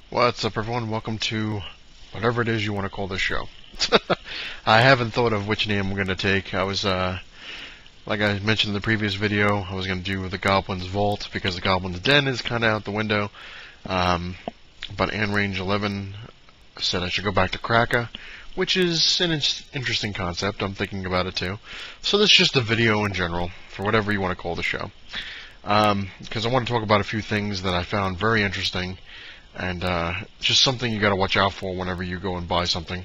What's up, everyone? Welcome to whatever it is you want to call this show. I haven't thought of which name I'm going to take. I was, like I mentioned in the previous video, I was going to do the Goblin's Vault because the Goblin's Den is kind of out the window. But Anne Range 11 said I should go back to Kraka, which is an interesting concept. I'm thinking about it too. So this is just a video in general for whatever you want to call the show. Because I want to talk about a few things that I found very interesting. And just something you got to watch out for whenever you go and buy something.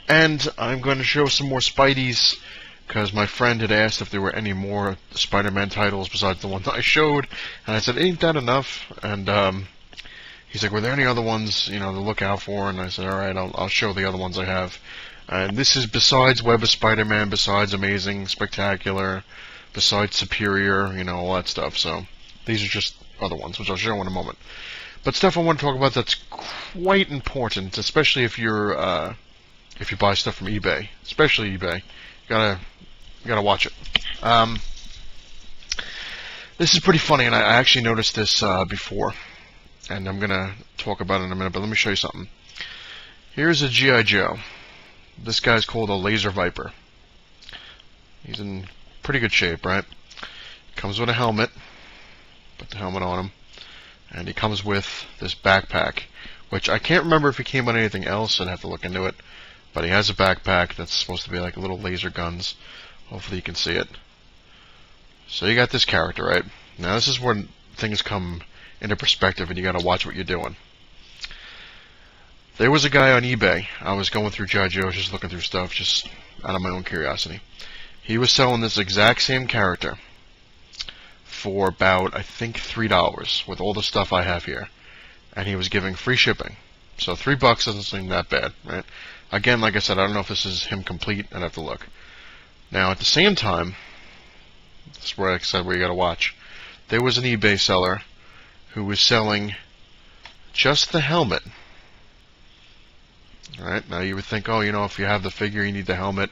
And I'm going to show some more Spideys, because my friend had asked if there were any more Spider-Man titles besides the one that I showed. And I said, ain't that enough? And he's like, were there any other ones, to look out for? And I said, alright, I'll show the other ones I have. And this is besides Web of Spider-Man, besides Amazing, Spectacular, besides Superior, all that stuff. So these are just other ones, which I'll show in a moment. But stuff I want to talk about that's quite important, especially if you're if you buy stuff from eBay, especially eBay. You gotta watch it. This is pretty funny, and I actually noticed this before, and I'm gonna talk about it in a minute. But let me show you something. Here's a G.I. Joe. This guy's called a Laser Viper. He's in pretty good shape, right? Comes with a helmet. Put the helmet on him. And he comes with this backpack, which I can't remember if he came on anything else. I'd have to look into it. But he has a backpack that's supposed to be like little laser guns. Hopefully you can see it. So you got this character, right? Now this is when things come into perspective and you gotta watch what you're doing. There was a guy on eBay. I was going through g.i.joe, just looking through stuff, just out of my own curiosity. He was selling this exact same character for about, I think, $3 with all the stuff I have here. And he was giving free shipping. So $3 doesn't seem that bad, right? Again, like I said, I don't know if this is him complete. I'd have to look. Now, at the same time, this is where I said where you gotta watch. There was an eBay seller who was selling just the helmet. Alright, now you would think, oh, if you have the figure, you need the helmet.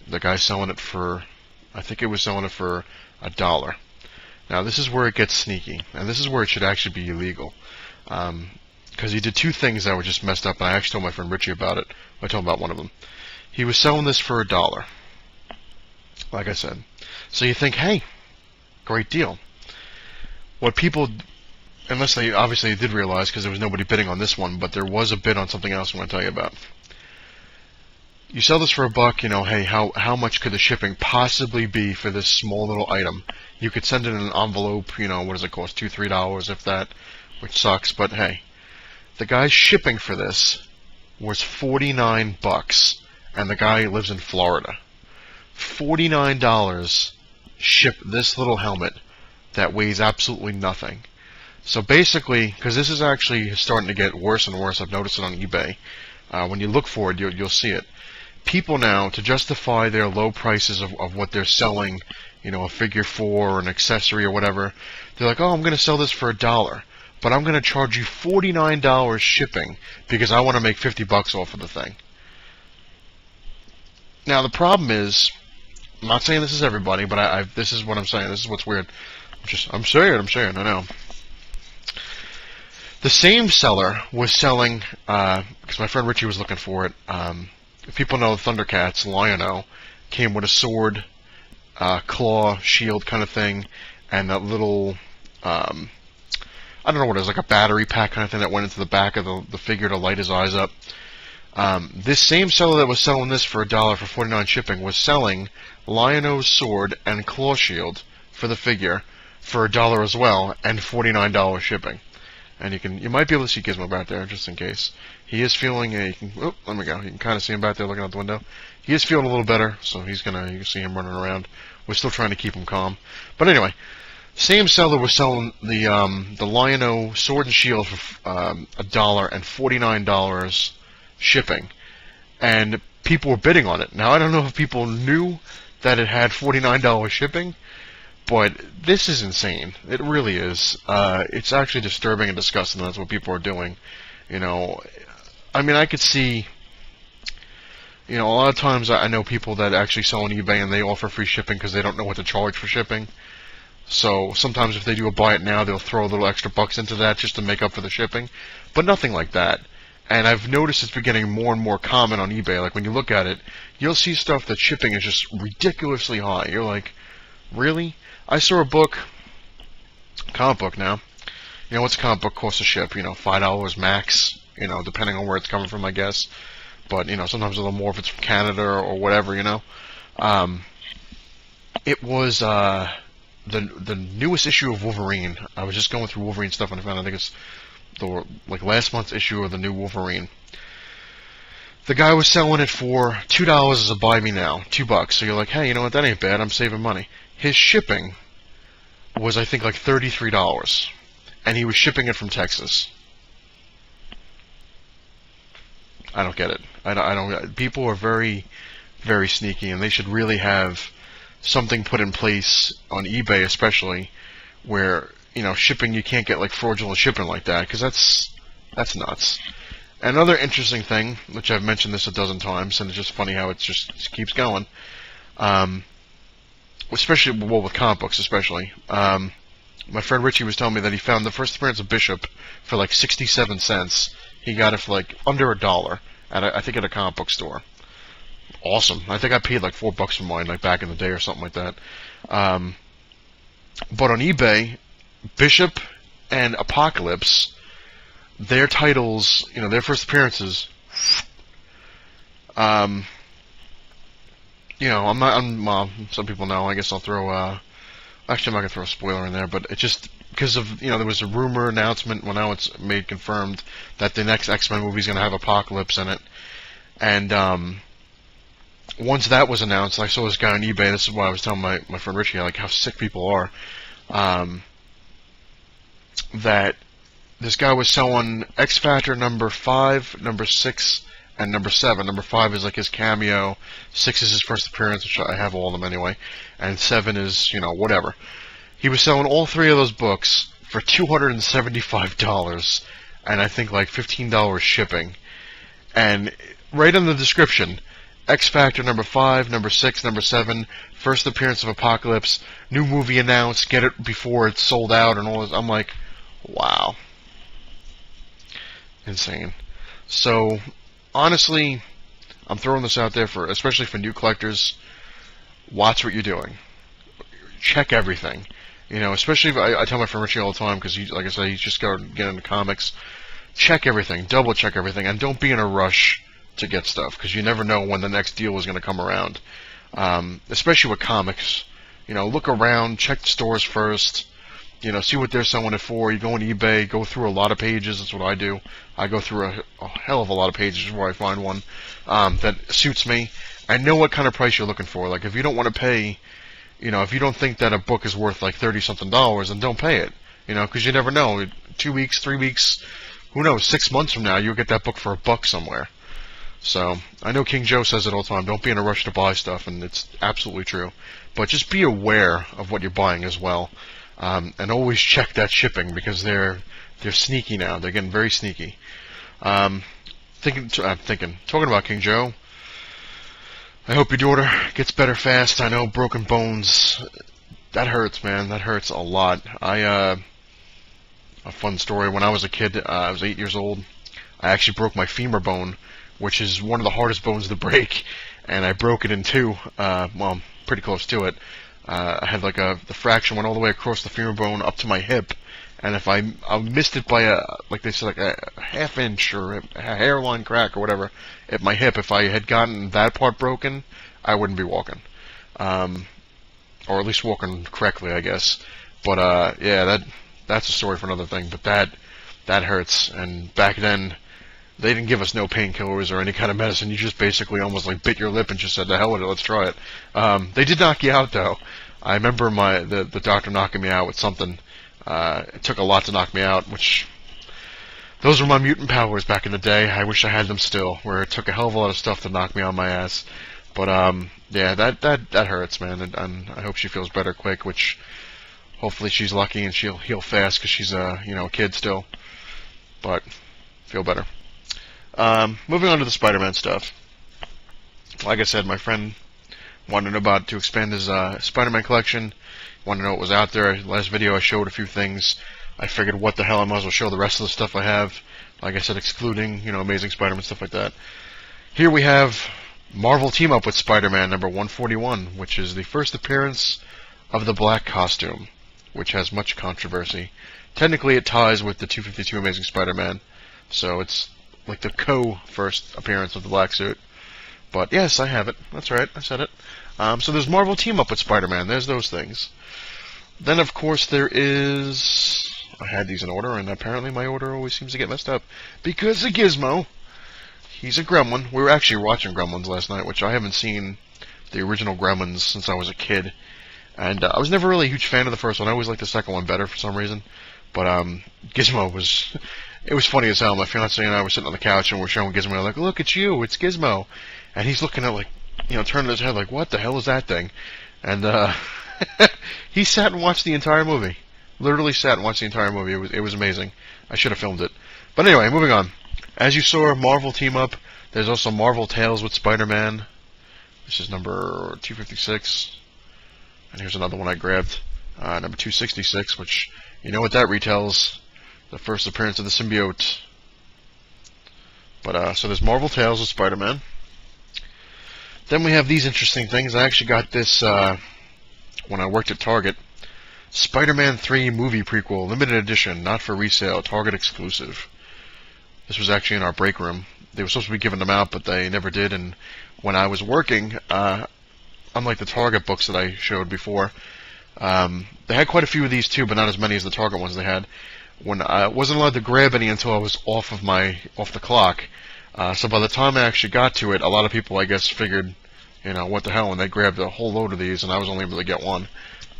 The guy's selling it for, I think it was selling it for $1. Now this is where it gets sneaky, and this is where it should actually be illegal, because he did two things that were just messed up, and I actually told my friend Richie about it. I told him about one of them. He was selling this for $1, like I said. So you think, hey, great deal. What people, unless they obviously did realize, because there was nobody bidding on this one, but there was a bid on something else I'm going to tell you about. You sell this for $1, hey, how much could the shipping possibly be for this small little item? You could send it in an envelope, what does it cost, $2, $3 if that, which sucks, but hey. The guy's shipping for this was $49, and the guy lives in Florida. $49 ship this little helmet that weighs absolutely nothing. So basically, because this is actually starting to get worse and worse, I've noticed it on eBay. When you look for it, you'll see it. People now, to justify their low prices of what they're selling, a figure for or an accessory or whatever, they're like, oh, I'm going to sell this for $1, but I'm going to charge you $49 shipping because I want to make $50 off of the thing. Now the problem is, I'm not saying this is everybody, but this is what I'm saying. This is what's weird. I'm saying, I know. The same seller was selling, because my friend Richie was looking for it. If people know Thundercats, Lion-O came with a sword, claw, shield kind of thing, and that little, I don't know what it is, like a battery pack kind of thing that went into the back of the figure to light his eyes up. This same seller that was selling this for $1 for $49 shipping was selling Lion-O's sword and claw shield for the figure for $1 as well, and $49 shipping. And you might be able to see Gizmo back there, just in case. He is feeling oh, there we go. You can kind of see him back there looking out the window. He is feeling a little better, so you can see him running around. We're still trying to keep him calm. But anyway, same seller was selling the Lion-O sword and shield for $1 and $49 shipping. And people were bidding on it. Now, I don't know if people knew that it had $49 shipping, but this is insane. It really is. It's actually disturbing and disgusting. That's what people are doing. I mean, I could see, a lot of times I know people that actually sell on eBay and they offer free shipping because they don't know what to charge for shipping. So sometimes if they do a buy it now, they'll throw a little extra bucks into that just to make up for the shipping. But nothing like that. And I've noticed it's been getting more and more common on eBay. Like when you look at it, you'll see stuff that shipping is just ridiculously high. You're like, really? I saw a book, comic book now. You know, what's a comic book cost to ship? You know, $5 max. You know, depending on where it's coming from, I guess. But you know, sometimes a little more if it's from Canada or whatever. You know, it was the newest issue of Wolverine. I was just going through Wolverine stuff and I found I think it's the last month's issue of the new Wolverine. The guy was selling it for $2 as a buy me now, $2. So you're like, hey, you know what? That ain't bad. I'm saving money. His shipping was I think like $33, and he was shipping it from Texas. I don't get it. I don't. People are very, very sneaky, and they should really have something put in place on eBay, especially where shipping, you can't get like fraudulent shipping like that, because that's nuts. Another interesting thing, which I've mentioned this a dozen times, and it's just funny how it just keeps going. Especially with comic books, especially. My friend Richie was telling me that he found the first appearance of Bishop for like 67 cents. He got it for like under $1 at I think at a comic book store. Awesome. I think I paid like $4 for mine, like back in the day or something like that. But on eBay, Bishop and Apocalypse, their titles, their first appearances. Well, some people know. I guess I'll throw. Actually, I'm not gonna throw a spoiler in there, but it just because of there was a rumor announcement. Well, now it's made confirmed that the next X-Men movie is gonna have Apocalypse in it, and once that was announced, I saw this guy on eBay. This is why I was telling my friend Richie like how sick people are. That this guy was selling X Factor number 5, number 6, and number 7. Number 5 is like his cameo. 6 is his first appearance, which I have all of them anyway. And 7 is, whatever. He was selling all 3 of those books for $275, and I think like $15 shipping. And right in the description, X Factor number 5, number 6, number 7, first appearance of Apocalypse, new movie announced, get it before it's sold out, and all this. I'm like, wow. Insane. So, honestly, I'm throwing this out there especially for new collectors. Watch what you're doing. Check everything. Especially if I tell my friend Richie all the time, because like I said, he's just got to get into comics. Check everything. Double check everything. And don't be in a rush to get stuff, because you never know when the next deal is going to come around. Especially with comics. Look around. Check the stores first. See what they're selling it for. You go on eBay, go through a lot of pages. That's what I do. I go through a hell of a lot of pages before I find one that suits me. I know what kind of price you're looking for. Like, if you don't want to pay, if you don't think that a book is worth like $30-something, then don't pay it. Because you never know. 2 weeks, 3 weeks, who knows, 6 months from now, you'll get that book for $1 somewhere. So, I know King Joe says it all the time. Don't be in a rush to buy stuff, and it's absolutely true. But just be aware of what you're buying as well. And always check that shipping, because they're sneaky now. They're getting very sneaky. Talking about King Joe. I hope your daughter gets better fast. I know broken bones, that hurts, man. That hurts a lot. A fun story. When I was a kid, I was 8 years old. I actually broke my femur bone, which is one of the hardest bones to break, and I broke it in 2. Well, pretty close to it. I had like the fracture went all the way across the femur bone up to my hip, and if I missed it by like they said, like a ½ inch or a hairline crack or whatever at my hip, if I had gotten that part broken, I wouldn't be walking, or at least walking correctly, I guess. But yeah, that's a story for another thing. But that hurts, and back then they didn't give us no painkillers or any kind of medicine. You just basically almost like bit your lip and just said, "The hell with it, let's try it." They did knock you out, though. I remember the doctor knocking me out with something. It took a lot to knock me out, which those were my mutant powers back in the day. I wish I had them still, where it took a hell of a lot of stuff to knock me on my ass. But yeah, that hurts, man, and I hope she feels better quick. Which hopefully she's lucky and she'll heal fast, because she's a kid still. But feel better. Moving on to the Spider-Man stuff. Like I said, my friend wanted about to expand his Spider-Man collection. Wanted to know what was out there. Last video I showed a few things. I figured, what the hell, I might as well show the rest of the stuff I have. Like I said, excluding, Amazing Spider-Man, stuff like that. Here we have Marvel Team Up with Spider-Man number 141, which is the first appearance of the black costume, which has much controversy. Technically, it ties with the 252 Amazing Spider-Man, so it's like the co-first appearance of the black suit. But yes, I have it. That's right, I said it. So there's Marvel Team Up with Spider-Man. There's those things. Then, of course, there is... I had these in order, and apparently my order always seems to get messed up. Because of Gizmo. He's a gremlin. We were actually watching Gremlins last night, which I haven't seen the original Gremlins since I was a kid. And I was never really a huge fan of the first one. I always liked the second one better for some reason. But Gizmo was... It was funny as hell. My fiancé and I were sitting on the couch, and we're showing Gizmo. We're like, look, it's you. It's Gizmo. And he's looking at, like, turning his head like, what the hell is that thing? And he sat and watched the entire movie. Literally sat and watched the entire movie. It was amazing. I should have filmed it. But anyway, moving on. As you saw, Marvel Team Up. There's also Marvel Tales with Spider-Man. This is number 256. And here's another one I grabbed. Number 266, which, you know what that retells. The first appearance of the symbiote. But, so there's Marvel Tales with Spider-Man. Then we have these interesting things. I actually got this when I worked at Target. Spider-Man 3 movie prequel, limited edition, not for resale, Target exclusive. This was actually in our break room. They were supposed to be giving them out, but they never did. And when I was working, unlike the Target books that I showed before, they had quite a few of these too, but not as many as the Target ones they had. When I wasn't allowed to grab any until I was off the clock. So by the time I actually got to it, a lot of people, I guess, figured, what the hell, and they grabbed a whole load of these, and I was only able to get one.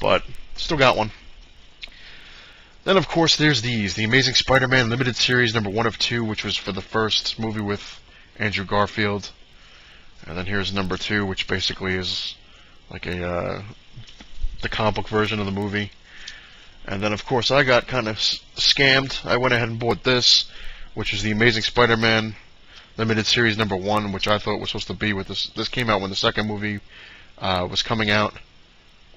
But still got one. Then, of course, there's these. The Amazing Spider-Man Limited Series, number 1 of 2, which was for the first movie with Andrew Garfield. And then here's number 2, which basically is like the comic book version of the movie. And then, of course, I got kind of scammed. I went ahead and bought this, which is the Amazing Spider-Man Limited Series number 1, which I thought was supposed to be with this. This came out when the second movie was coming out,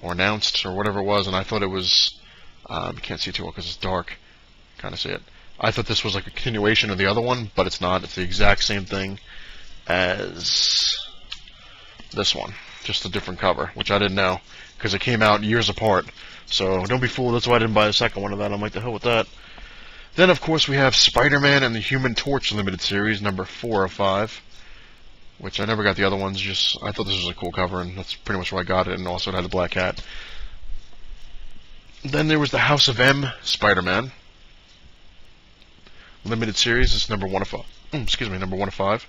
or announced, or whatever it was, and I thought it was... you can't see too well because it's dark. Kind of see it. I thought this was like a continuation of the other one, but it's not. It's the exact same thing as this one, just a different cover, which I didn't know because it came out years apart. So don't be fooled. That's why I didn't buy the second one of that. I'm like, the hell with that. Then, of course, we have Spider-Man and the Human Torch Limited Series, number 4 of 5, which I never got the other ones. Just I thought this was a cool cover, and that's pretty much why I got it. And also, it had the black hat. Then there was the House of M Spider-Man Limited Series. It's number 1 of 5. Number 1 of 5.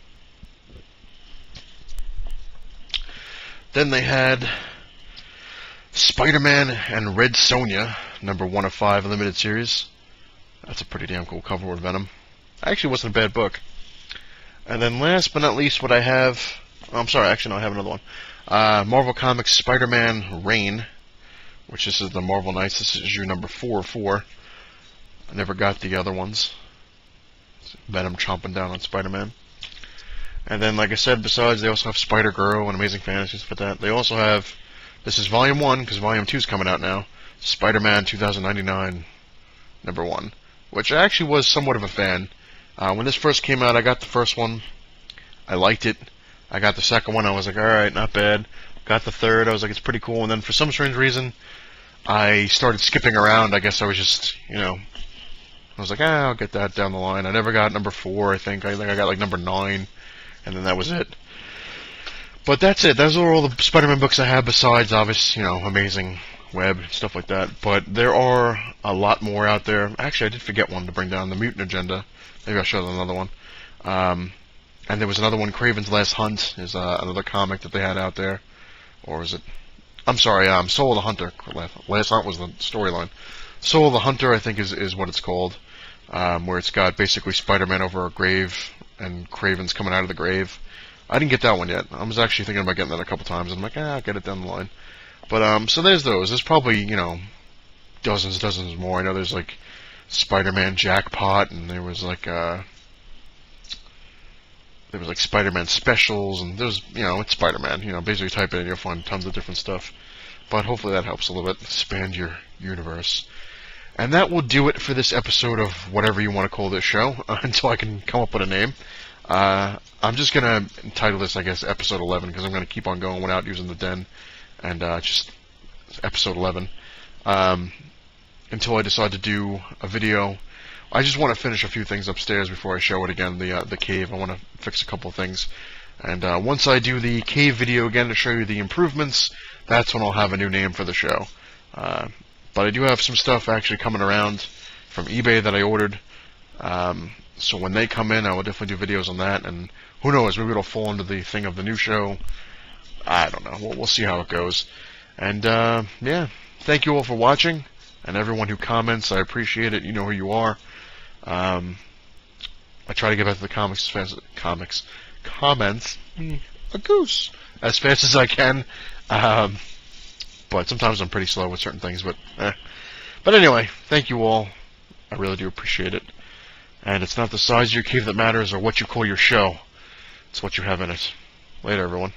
Then they had Spider-Man and Red Sonja, number 1 of 5 Limited Series. That's a pretty damn cool cover with Venom. Actually, wasn't a bad book. And then last but not least, what I have... Oh, I'm sorry, actually, no, I have another one. Marvel Comics Spider-Man Reign, which this is the Marvel Knights. This is your number 4 of 4. I never got the other ones. Venom chomping down on Spider-Man. And then, like I said, besides, they also have Spider-Girl and Amazing Fantasy, stuff like that. They also have... This is Volume 1, because Volume 2 is coming out now. Spider-Man 2099, number 1. Which I actually was somewhat of a fan. When this first came out, I got the first one. I liked it. I got the second one. I was like, alright, not bad. Got the third. I was like, it's pretty cool. And then for some strange reason, I started skipping around. I guess I was just, I was like, I'll get that down the line. I never got number 4, I think. I got like number 9. And then that was it. But that's it. Those are all the Spider-Man books I have besides, obviously, Amazing Web, stuff like that. But there are a lot more out there. Actually, I did forget one to bring down, the Mutant Agenda. Maybe I'll show them another one. And there was another one, Kraven's Last Hunt, is another comic that they had out there. Or is it... I'm sorry, Soul of the Hunter. Last Hunt was the storyline. Soul of the Hunter, I think, is what it's called. Where it's got basically Spider-Man over a grave, and Kraven's coming out of the grave. I didn't get that one yet. I was actually thinking about getting that a couple times. I'm like, I'll get it down the line. But, so there's those. There's probably, dozens more. I know there's, like, Spider-Man Jackpot, and there was, like, there was like Spider-Man specials, and there's, it's Spider-Man. Basically type it in, you'll find tons of different stuff. But hopefully that helps a little bit, expand your universe. And that will do it for this episode of whatever you want to call this show, until I can come up with a name. I'm just going to entitle this, I guess, Episode 11, because I'm going to keep on going without using the den, and just Episode 11. Until I decide to do a video. I just want to finish a few things upstairs before I show it again, the cave. I want to fix a couple of things. And once I do the cave video again to show you the improvements, that's when I'll have a new name for the show. But I do have some stuff actually coming around from eBay that I ordered. So when they come in, I will definitely do videos on that. And who knows, maybe it'll fall into the thing of the new show. I don't know. We'll see how it goes. And yeah, thank you all for watching. And everyone who comments, I appreciate it. You know who you are. I try to get back to the comments a goose, as fast as I can. But sometimes I'm pretty slow with certain things. But anyway, thank you all. I really do appreciate it. And it's not the size of your cave that matters or what you call your show. It's what you have in it. Later, everyone.